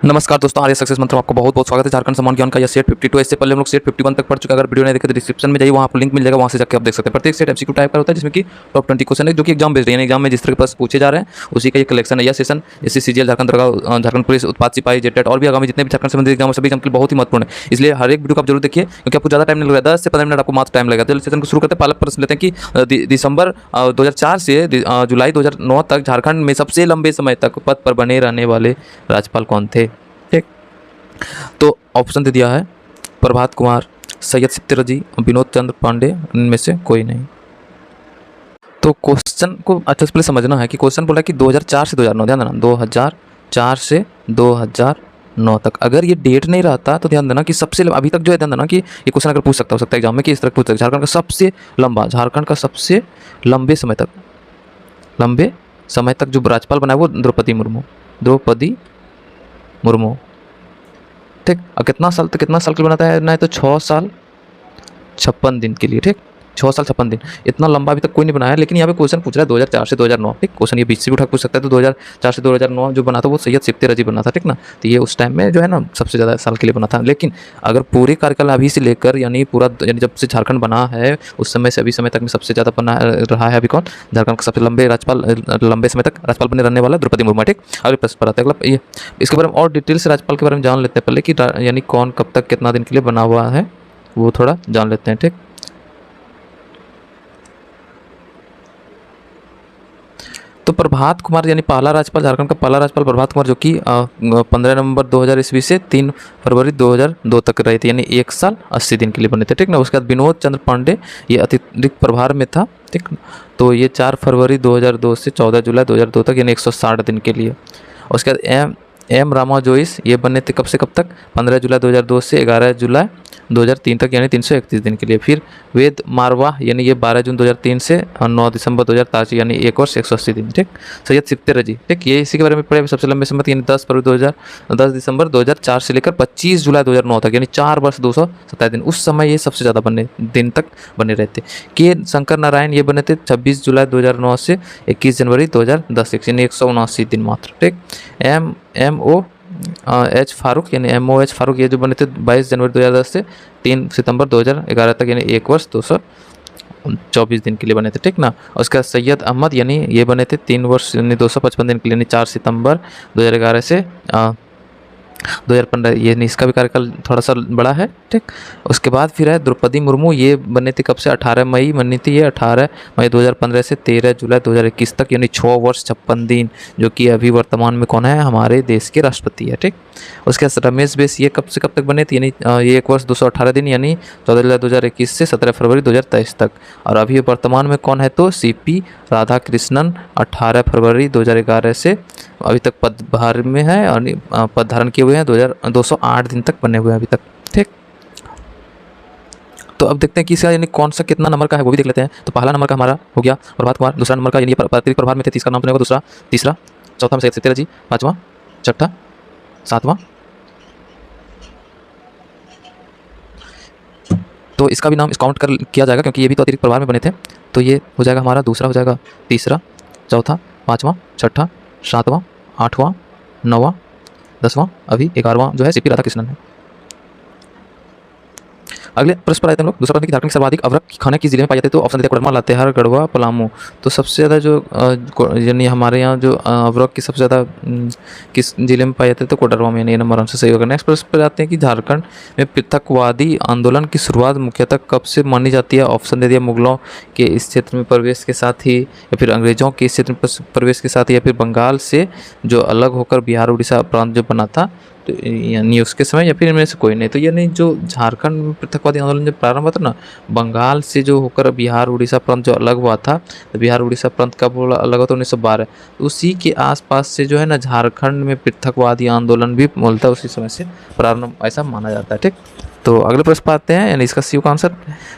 नमस्कार दोस्तों, आर्य सक्सेस मंत्र में आपका बहुत बहुत स्वागत है। झारखंड समान ज्ञान का यह सेट 52, इससे पहले हम लोग सेट 51 तक पढ़ चुके हैं। अगर वीडियो नहीं देखे तो डिस्क्रिप्शन में जाइए, वहाँ आपको लिंक मिल जाएगा, वहाँ से जाकर आप देख सकते हैं। प्रत्येक सेट एमसीक्यू टाइप का होता है, जिसमें कि टॉप 20 क्वेश्चन है, जो कि एग्जाम बेस्ड है। यानी एग्जाम में जिस तरह के प्रश्न पूछे जा रहे हैं उसी का ये कलेक्शन है। यह सेशन एससी सीजीएल, झारखंड दरगाह, झारखंड पुलिस, उत्पाद सिपाही, जेटेट और भी आगामी जितने भी झारखंड संबंधित एग्जाम सभी एग्जाम के लिए बहुत ही महत्वपूर्ण है। इसलिए हर एक वीडियो को आप जरूर देखिए, क्योंकि आपको ज़्यादा टाइम नहीं लगेगा, 10 से 15 मिनट आपको मात्र टाइम लगेगा। तो सेशन को शुरू करते हैं। पहला प्रश्न लेते हैं कि दिसंबर 2004 से जुलाई 2009 तक झारखंड में सबसे लंबे समय तक पद पर बने रहने वाले राज्यपाल कौन थे। ठीक, तो ऑप्शन दे दिया है प्रभात कुमार, सैयद सित्तरजी, विनोद चंद्र पांडे, इनमें से कोई नहीं। तो क्वेश्चन को अच्छे से पहले समझना है कि क्वेश्चन बोला कि 2004 से 2009, ध्यान देना 2004 से 2009 तक। अगर ये डेट नहीं रहता तो ध्यान देना कि सबसे अभी तक जो है, ध्यान देना कि ये क्वेश्चन अगर पूछ सकता हो सकता है एग्जाम में कि इस तरह पूछ सकता है, झारखंड का सबसे लंबा, झारखंड का सबसे लंबे समय तक जो राज्यपाल बना है वो द्रौपदी मुर्मू। ठीक, और कितना साल के लिए बनाता है ना, तो 6 साल 56 दिन के लिए। ठीक, 6 साल 56 दिन, इतना लंबा अभी तक कोई नहीं बनाया। लेकिन यहाँ पे क्वेश्चन पूछ रहा है 2004 से 2009। ठीक, क्वेश्चन ये बीच से भी उठा पूछ सकता है। तो 2004 से 2009 जो बना था वो सैयद सित्तरजी बना था। ठीक ना, तो ये उस टाइम में जो है ना सबसे ज़्यादा साल के लिए बना था। लेकिन अगर पूरे कार्यकाल अभी से लेकर यानी जब से झारखंड बना है उस समय से अभी समय तक में सबसे ज़्यादा बना रहा है अभी कौन, झारखंड का सबसे लंबे समय तक राज्यपाल बने रहने वाला द्रौपदी मुर्मू। ठीक, अगले प्रश्न पर आते हैं। अगला ये इसके बारे में और डिटेल से राज्यपाल के बारे में जान लेते हैं पहले कि यानी कौन कब तक कितना दिन के लिए बना हुआ है, वो थोड़ा जान लेते हैं। ठीक, तो प्रभात कुमार यानी पहला राज्यपाल, झारखंड का पहला राज्यपाल प्रभात कुमार, जो कि 15 नवंबर 2000 ईस्वी से 3 फरवरी 2002 तक रहे थे, यानी 1 साल 80 दिन के लिए बने थे। ठीक ना, उसके बाद विनोद चंद्र पांडे ये अतिरिक्त प्रभार में था। ठीक, तो ये 4 फरवरी 2002 से 14 जुलाई 2002 तक, यानी 160 दिन के लिए। उसके बाद एम रामा जोइस ये बने थे कब से कब तक, 15 जुलाई 2002 से 11 जुलाई 2003 तक, यानी 331 दिन के लिए। फिर वेद मारवा यानी ये 12 जून 2003 से 9 दिसंबर 2003, यानी 1 वर्ष 180 दिन। ठीक, सैयद सित्तरजी, ठीक, ये इसी के बारे में पढ़े सबसे लंबे समय, यानी 10 दिसंबर 2004 से लेकर 25 जुलाई 2009 तक, यानी 4 वर्ष 227 दिन। उस समय ये सबसे ज़्यादा दिन तक बने रहते। के शंकर नारायण ये बने थे 26 जुलाई 2009 से 21 जनवरी 2010, यानी 179 दिन मात्र। ठीक, MOH फारूक यानी MOH फारूक ये जो बने थे 22 जनवरी 2010 से 3 सितंबर 2011 तक, यानी 1 वर्ष 224 दिन के लिए बने थे। ठीक ना, उसके बाद सैयद अहमद यानी ये बने थे 3 वर्ष यानी 255 दिन के लिए, यानी 4 सितंबर 2011 से 2015, ये इसका भी कार्यकाल थोड़ा सा बड़ा है। ठीक, उसके बाद फिर है द्रौपदी मुर्मू, ये बने थे कब से, 18 मई बनी थी ये, 18 मई 2015 से 13 जुलाई 2021 तक, यानी 6 वर्ष 56 दिन, जो कि अभी वर्तमान में कौन है, हमारे देश के राष्ट्रपति है। ठीक, उसके बाद रमेश बैस ये कब से कब तक बने थे, यानी ये 1 वर्ष 218 दिन, यानी 14 जुलाई 2021 से 17 फरवरी 2023 तक। और अभी वर्तमान में कौन है, तो CP राधाकृष्णन 18 फरवरी 2011 से अभी तक पदभार में है, और पद धारण किए हुए हैं 208 दिन तक बने हुए हैं अभी तक। ठीक, तो अब देखते हैं कि इसका यानी कौन सा कितना नंबर का है वो भी देख लेते हैं। तो पहला नंबर का हमारा हो गया प्रभात कुमार, दूसरा नंबर का यानी अतिरिक्त प्रभार में थे, तीसरा नाम सुनेगा, तीसरा, चौथा में सैयद सित्तरजी, पाँचवा, छठा, सातवां। तो इसका भी नाम काउंट किया जाएगा, क्योंकि ये भी तो अतिरिक्त प्रभार में बने थे। तो ये हो जाएगा हमारा, दूसरा हो जाएगा, तीसरा, चौथा, पाँचवा, छठा, सातवां, आठवां, नौवां, 10वां, अभी 11वां जो है CP राधाकृष्णन है। अगले प्रश्न पर आते हैं हम लोग। दूसरा प्रश्न कि झारखंड के सर्वाधिक अवरक खाने किस जिले में पाए जाते हैं। तो ऑप्शन देते हैं कोडरमा, लातेहार, गढ़वा, पलामू। तो सबसे ज़्यादा जो यानी हमारे यहाँ जो अवरक की सबसे ज़्यादा किस जिले में पाए जाते हैं, तो कोडरमा में, यानी ये नंबर हमसे सही होगा। नेक्स्ट प्रश्न पर आते हैं कि झारखंड में पृथकवादी आंदोलन की शुरुआत मुख्यतः कब से मानी जाती है। ऑप्शन दे दिया मुगलों के इस क्षेत्र में प्रवेश के साथ ही, या फिर अंग्रेजों के इस क्षेत्र में प्रवेश के साथ ही, या फिर बंगाल से जो अलग होकर बिहार उड़ीसा प्रांत जो बना था, तो यानी उसके समय, या फिर इनमें से कोई नहीं। तो यानी जो झारखंड में पृथकवादी आंदोलन जब प्रारंभ हुआ था ना, बंगाल से जो होकर बिहार उड़ीसा प्रांत जो अलग हुआ था, तो बिहार उड़ीसा प्रांत कब अलग हुआ था, 1912। तो उसी के आसपास से जो है ना झारखंड में पृथकवादी आंदोलन भी मूलतः उसी समय से प्रारंभ ऐसा माना जाता है। ठीक, तो अगले प्रश्न पर आते हैं, यानी इसका सी का आंसर।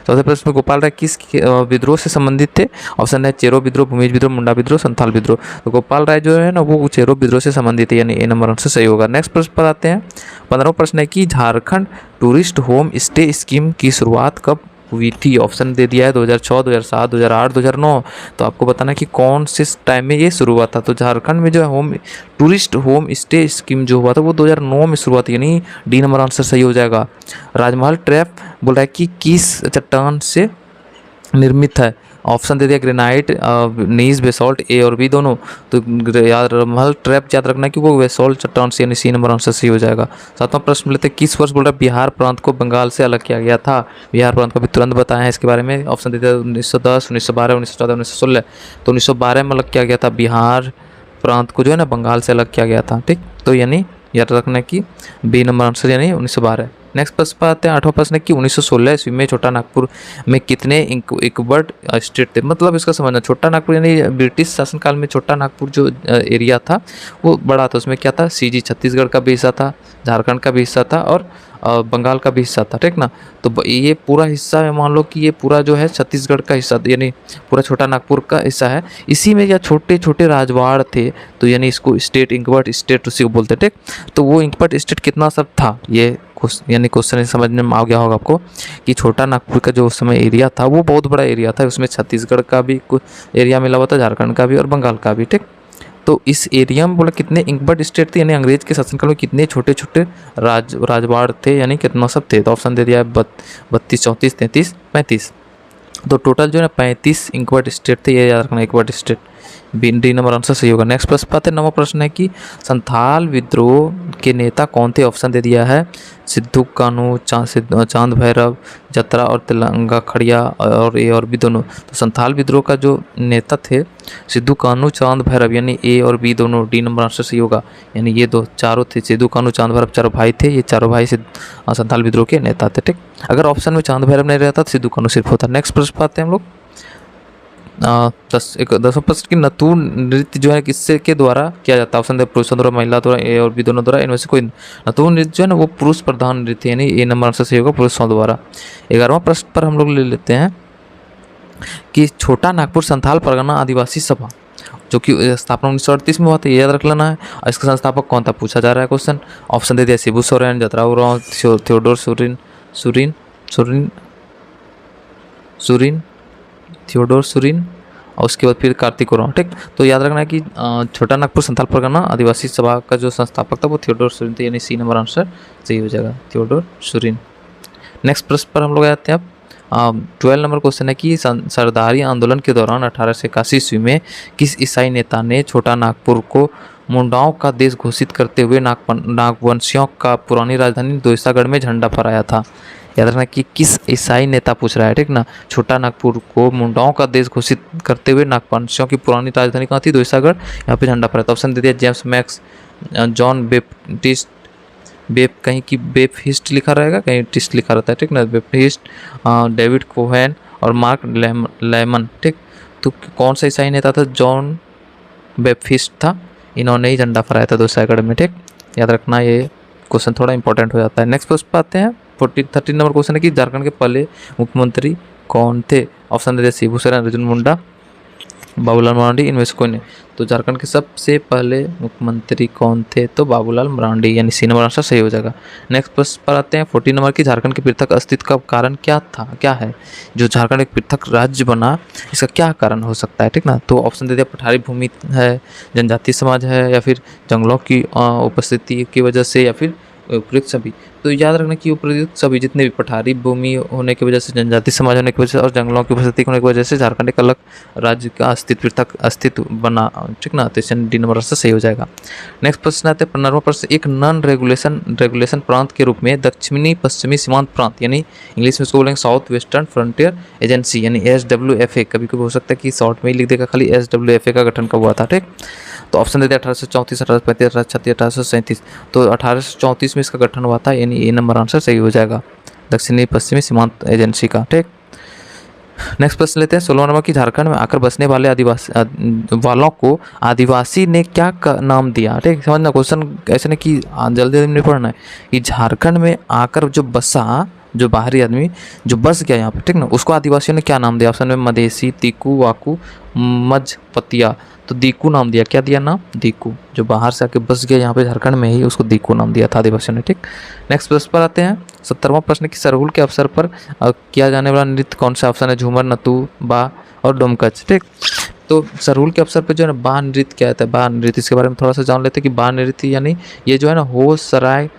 चौथे प्रश्न में गोपाल राय किस विद्रोह से संबंधित थे। ऑप्शन है चेरो विद्रोह, भूमिज विद्रोह, मुंडा विद्रोह, संथाल विद्रोह। तो गोपाल राय जो है ना वो चेरो विद्रोह से संबंधित है, यानी ए नंबर हमसे सही होगा। नेक्स्ट प्रश्न पर आते हैं। 15वां प्रश्न है कि Jharkhand tourist home stay scheme की शुरुआत कब हुई थी? ऑप्शन दे दिया है 2006, 2007, 2008, 2009। तो आपको बताना है कि कौन से टाइम में ये शुरू हुआ था। तो झारखंड में जो है home tourist home stay scheme जो हुआ था वो 2009 में शुरुआत, यानी डी नंबर आंसर सही हो जाएगा। राजमहल ट्रैप बोल रहा है कि किस चट्टान से निर्मित है? ऑप्शन दे दिया ग्रेनाइट, नीज, बेसॉल्ट, ए और बी दोनों। तो यार महल ट्रैप याद रखना कि वो बेसॉल्ट चट्टान से, यानी सी नंबर आंसर सही हो जाएगा। सातवां प्रश्न लेते हैं, किस वर्ष बोल रहा है बिहार प्रांत को बंगाल से अलग किया गया था? बिहार प्रांत को भी तुरंत बताया है इसके बारे में। ऑप्शन दे दिया 1910, 1912, 1914, 1916। तो 1912 में अलग किया गया था बिहार प्रांत को, जो है ना बंगाल से अलग किया गया था। ठीक, तो यानी याद रखना कि बी नंबर आंसर यानी 1912। नेक्स्ट प्रश्न पर आते हैं। 8वां प्रश्न है कि 1916 ईस्वी में छोटा नागपुर में कितने इक्वर्ड स्टेट थे? मतलब इसका समझना, छोटा नागपुर यानी ब्रिटिश शासनकाल में छोटा नागपुर जो एरिया था वो बड़ा था। उसमें क्या था? सीजी छत्तीसगढ़ का भी हिस्सा था, झारखंड का भी हिस्सा था और बंगाल का भी हिस्सा था। ठीक ना, तो ये पूरा हिस्सा है, मान लो कि ये पूरा जो है छत्तीसगढ़ का हिस्सा, यानी पूरा छोटा नागपुर का हिस्सा है। इसी में क्या छोटे छोटे राजवाड़ थे, तो यानी इसको स्टेट, इंकवर्ट स्टेट उसी को बोलते। ठीक, तो वो इंकवर्ट स्टेट कितना सब था, ये यानी क्वेश्चन समझने में आ गया होगा आपको कि छोटा नागपुर का जो उस समय एरिया था वो बहुत बड़ा एरिया था। उसमें छत्तीसगढ़ का भी कुछ एरिया मिला हुआ था, झारखंड का भी और बंगाल का भी। ठीक, तो इस एरिया में बोला कितने इंकवर्ट स्टेट थे, यानी अंग्रेज के शासनकाल में कितने छोटे छोटे राजवाड़ थे, यानी कितना सब थे। तो ऑप्शन दे दिया है 32, 34, 33, 35। तो टोटल जो है ना 35 इंकवर्ट स्टेट थे, ये याद रखना, इंकवर्ट स्टेट। डी नंबर आंसर सही होगा। नेक्स्ट प्रश्न पाते हैं। 9वां प्रश्न है कि संथाल विद्रोह के नेता कौन थे? ऑप्शन दे दिया है सिद्धू कानू, चांद भैरव, जतरा और तेलंगा खड़िया और भी दोनों। तो संथाल विद्रोह का जो नेता थे सिद्धू कानू, चांद भैरव, यानी ए और बी दोनों। डी नंबर आंसर सही होगा, यानी ये दो चारों थे, सिद्धू कानू, चांद भैरव चारों भाई थे। ये चारों भाई संथाल विद्रोह के नेता थे। ठीक, अगर ऑप्शन में चांद भैरव नहीं रहता तो सिद्धू कानू सिर्फ होता। नेक्स्ट प्रश्न पाते हैं हम लोग। 10वां प्रश्न की नथु नृत्य जो है किससे के द्वारा किया जाता है? ऑप्शन दे पुरुषों द्वारा, महिला द्वारा, ए और बी दोनों द्वारा। इनमें से कोई। नथु नृत्य जो है ना वो पुरुष प्रधान नृत्य, यानी ए नंबर आंसर सही होगा, पुरुषों द्वारा। 11वां प्रश्न पर हम लोग ले लेते हैं कि छोटा नागपुर संथाल परगना आदिवासी सभा जो कि स्थापना 1938 में हुआ था, ये याद रख लेना है। और इसका संस्थापक कौन था पूछा जा रहा है क्वेश्चन। ऑप्शन दे दिया शिबू सोरेन, जतरा उरांव, थियोडोर थियोडोर सुरीन और उसके बाद फिर कार्तिक उरांव। ठीक, तो याद रखना है कि छोटा नागपुर संथाल परगना आदिवासी सभा का जो संस्थापक था वो थियोडोर सुरीन थे, यानी सी नंबर आंसर सही हो जाएगा, थियोडोर सुरीन। नेक्स्ट प्रश्न पर हम लोग आते हैं अब। 12 नंबर क्वेश्चन है कि सरदारी आंदोलन के दौरान 1881 ईस्वी में किस ईसाई नेता ने छोटा नागपुर को मुंडाओं का देश घोषित करते हुए नागवंशियों का पुरानी राजधानी दोसागढ़ में झंडा फहराया था? याद रखना कि किस ईसाई नेता पूछ रहा है। ठीक ना, छोटा नागपुर को मुंडाओं का देश घोषित करते हुए नागवंशियों की पुरानी राजधानी कहाँ थी? दोसागढ़, यहाँ पे झंडा फहराया था। ऑप्शन दे दिया जेम्स मैक्स, जॉन बेप्टिस्ट, कहीं की बेपहिस्ट लिखा रहेगा, कहीं टिस्ट लिखा रहता है। ठीक ना, बेपहिस्ट, डेविड कोहेन और मार्क लेमन। ठीक, तो कौन सा ईसाई नेता था? जॉन बेपहिस्ट था, इन्होंने ही झंडा फहराया था दोसागढ़ में। ठीक, याद रखना, ये क्वेश्चन थोड़ा इंपॉर्टेंट हो जाता है। नेक्स्ट क्वेश्चन पर आते हैं। 13 नंबर क्वेश्चन है कि झारखंड के पहले मुख्यमंत्री कौन थे? ऑप्शन दे दिया शिबू सोरेन, अर्जुन मुंडा, बाबूलाल मरांडी, इनमें से कोई नहीं। तो झारखंड के सबसे पहले मुख्यमंत्री कौन थे? तो बाबूलाल मरांडी, यानी सी नंबर आंसर सही हो जाएगा। नेक्स्ट प्रश्न पर आते हैं। 14 नंबर की झारखंड के पृथक अस्तित्व का कारण क्या था, क्या है? जो झारखंड एक पृथक राज्य बना, इसका क्या कारण हो सकता है? ठीक ना, तो ऑप्शन दे दिया पठारी भूमि है, जनजातीय समाज है, या फिर जंगलों की उपस्थिति की वजह से, या फिर उपयुक्त सभी। तो याद रखना कि उपयुक्त सभी, जितने भी पठारी भूमि होने की वजह से, जनजाति समाज होने की वजह से और जंगलों की उपस्थिति होने की वजह से झारखंड एक अलग राज्य का पृथक अस्तित्व बना। ठीक ना, तो डी नंबर से सही हो जाएगा। नेक्स्ट प्रश्न आते हैं 15वां प्रश्न। एक नॉन रेगुलेशन प्रांत के रूप में दक्षिणी पश्चिमी सीमांत प्रांत, यानी इंग्लिश में इसको बोलेंगे साउथ वेस्टर्न फ्रंटियर एजेंसी, यानी SWFA। कभी कभी हो सकता है कि शॉर्ट में ही लिख देगा खाली, SWFA का गठन कब हुआ था? ठीक, तो ऑप्शन देते हैं 1834, 1835, 1836, 1837। तो 1834 में इसका गठन हुआ था, यानी ए नंबर आंसर सही हो जाएगा, दक्षिणी पश्चिमी सीमांत एजेंसी का। ठीक, नेक्स्ट प्रश्न लेते हैं। 16 नंबर की झारखंड में आकर बसने वाले वालों को आदिवासी ने क्या नाम दिया? ठीक, समझना क्वेश्चन ऐसे नहीं कि जल्दी जल्दी नहीं पढ़ना है, कि झारखंड में आकर जो बसा, जो बाहरी आदमी जो बस गया यहाँ पे, ठीक ना, उसको आदिवासियों ने क्या नाम दिया? ऑप्शन में मधेसी, तीकू, वाकू, मजपतिया। तो दीकू नाम दिया। क्या दिया नाम? दीकू। जो बाहर से आके बस गया यहाँ पे झारखंड में ही, उसको दीकू नाम दिया था आदिवासियों ने। ठीक, नेक्स्ट प्रश्न पर आते हैं। 70वां प्रश्न कि सरहुल के अवसर पर किया जाने वाला नृत्य कौन सा? ऑप्शन है झूमर, नतू, बा और डोमकच। ठीक, तो सरहुल के अवसर पर जो है ना बा नृत्य क्या होता है? बा नृत्य, इसके बारे में थोड़ा सा जान लेते हैं कि बा नृत्य यानी ये जो है ना हो सराय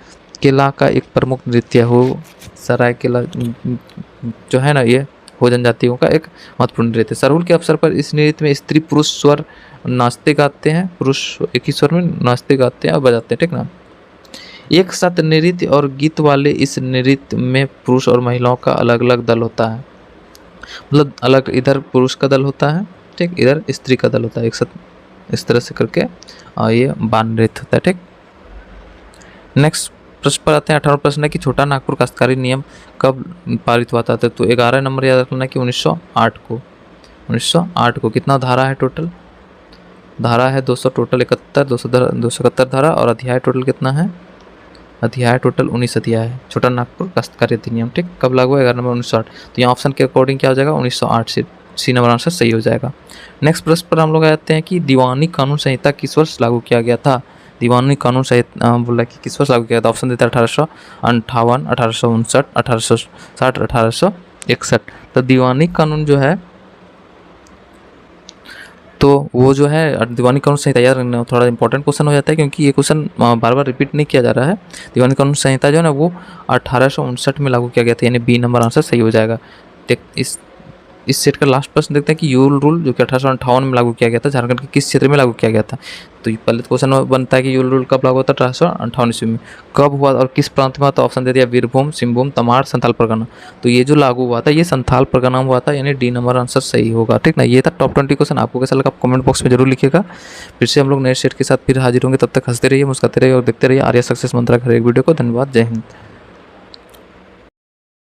केला का एक प्रमुख नृत्य। हो सराय केला जो है ना ये हो जनजातियों का एक महत्वपूर्ण नृत्य। सरहुल के अवसर पर इस नृत्य में स्त्री पुरुष स्वर नाचते गाते हैं, पुरुष एक ही स्वर में नाचते गाते हैं और बजाते हैं। ठीक ना, एक साथ नृत्य और गीत वाले इस नृत्य में पुरुष और महिलाओं का अलग अलग दल होता है। मतलब अलग, इधर पुरुष का दल होता है, ठीक, इधर स्त्री का दल होता है, एक साथ इस तरह से करके ये बाल नृत्य होता है। ठीक, नेक्स्ट प्रश्न पर आते हैं। 18वां प्रश्न है कि छोटा नागपुर काश्तकारी नियम कब पारित हुआ था? तो 11 नंबर याद रखना कि 1908 को। 1908 को। कितना धारा है टोटल? धारा है 200, टोटल 271 धारा, और अध्याय टोटल कितना है? अध्याय टोटल 19 अध्याय है छोटा नागपुर काश्तकारी अधिनियम। ठीक, कब लागू है? 11 नंबर 1908। तो यहाँ ऑप्शन के अकॉर्डिंग क्या हो जाएगा? 1908 से सी नंबर आंसर सही हो जाएगा। नेक्स्ट प्रश्न पर हम लोग आते हैं कि दीवानी कानून संहिता किस वर्ष लागू किया गया था? दीवानी कानून संहिता बोला कि किस वर्ष लागू किया था? ऑप्शन देता है 1858, 1859, 1860, 1861। तो दीवानी कानून जो है, तो वो जो है दीवानी कानून संहिता याद रखना थोड़ा इंपॉर्टेंट क्वेश्चन हो जाता है, क्योंकि ये क्वेश्चन बार बार रिपीट नहीं किया जा रहा है। दीवानी कानून संहिता जो है ना वो 1859 में लागू किया गया था, यानी बी नंबर आंसर सही हो जाएगा। इस सेट का लास्ट प्रश्न देखते हैं कि यूल रूल जो कि 1858 में लागू किया गया था, झारखंड के किस क्षेत्र में लागू किया गया था? तो ये पहले क्वेश्चन बनता है कि यूल रूल कब लागू हुआ था? 1858 ईस्वी में। कब हुआ और किस प्रांत में हुआ? तो ऑप्शन दे दिया वीरभूम, सिंहभूम, तमाड़, संथाल परगना। तो ये जो लागू हुआ था ये संथाल परगना में हुआ था, यानी डी नंबर आंसर सही होगा। ठीक ना, ये था टॉप 20 क्वेश्चन। आपको कैसा लगा आप कमेंट बॉक्स में जरूर लिखिएगा। फिर से हम लोग नए सेट के साथ फिर हाजिर होंगे, तब तक हंसते रहिए, मुस्कुराते रहिए और देखते रहिए आर्या सक्सेस मंत्रा का हर एक वीडियो को। धन्यवाद, जय हिंद।